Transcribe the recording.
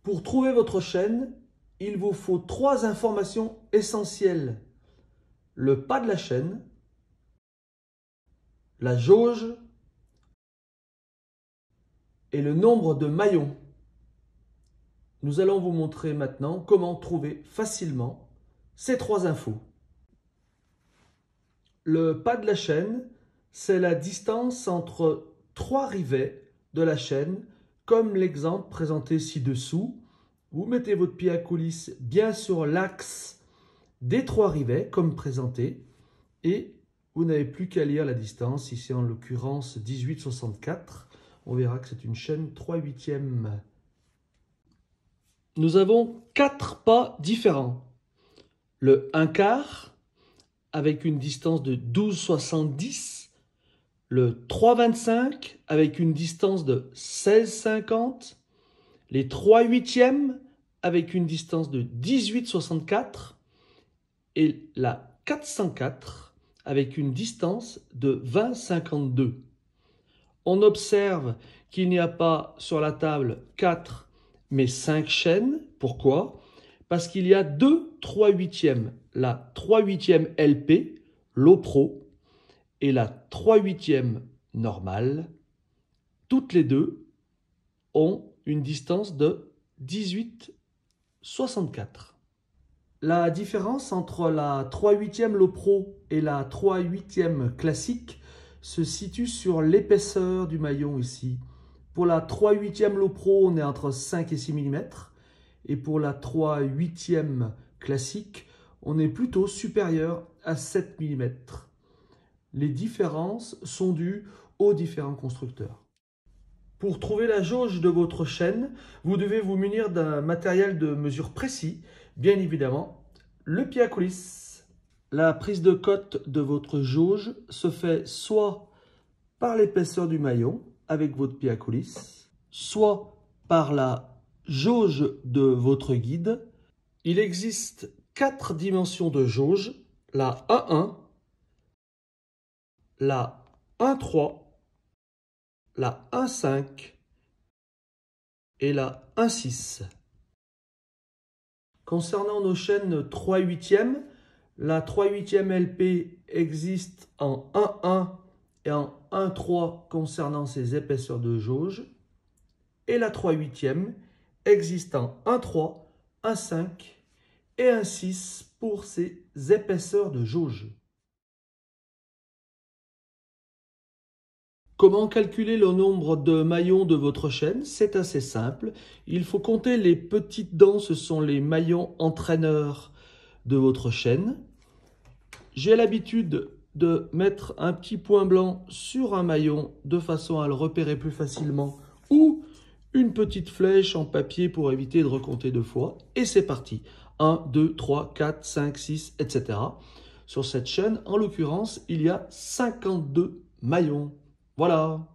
Pour trouver votre chaîne, il vous faut 3 informations essentielles. Le pas de la chaîne, la jauge et le nombre de maillons. Nous allons vous montrer maintenant comment trouver facilement ces 3 infos. Le pas de la chaîne, c'est la distance entre 3 rivets de la chaîne, comme l'exemple présenté ci-dessous. Vous mettez votre pied à coulisse bien sur l'axe des 3 rivets, comme présenté, et vous n'avez plus qu'à lire la distance, ici en l'occurrence 18,64. On verra que c'est une chaîne 3/8. Nous avons 4 pas différents. Le 1/4 avec une distance de 12,70. Le 3,25 avec une distance de 16,50. Les 3/8 avec une distance de 18,64. Et la 404 avec une distance de 20,52. On observe qu'il n'y a pas sur la table 4 mais 5 chaînes. Pourquoi? Parce qu'il y a 2 3/8. La 3/8 LP, Low Pro, et la 3/8 normale. Toutes les deux ont une distance de 18,64. La différence entre la 3/8 Low Pro et la 3/8 classique se situe sur l'épaisseur du maillon ici. Pour la 3/8 Low Pro, on est entre 5 et 6 mm. Et pour la 3/8 classique, on est plutôt supérieur à 7 mm. Les différences sont dues aux différents constructeurs. Pour trouver la jauge de votre chaîne, vous devez vous munir d'un matériel de mesure précis, bien évidemment, le pied à coulisse. La prise de cote de votre jauge se fait soit par l'épaisseur du maillon avec votre pied à coulisse, soit par la jauge de votre guide. Il existe 4 dimensions de jauge, la 1,1, la 1,3, la 1,5 et la 1,6. Concernant nos chaînes 3/8, la 3/8 LP existe en 1,1 et en 1,3 concernant ses épaisseurs de jauge, et la 3/8 existe en 1,3, 1,5 et 1,6 pour ses épaisseurs de jauge. Comment calculer le nombre de maillons de votre chaîne? C'est assez simple. Il faut compter les petites dents, ce sont les maillons entraîneurs de votre chaîne. J'ai l'habitude de mettre un petit point blanc sur un maillon de façon à le repérer plus facilement, ou une petite flèche en papier pour éviter de recompter 2 fois. Et c'est parti. 1, 2, 3, 4, 5, 6, etc. Sur cette chaîne, en l'occurrence, il y a 52 maillons. Voilà.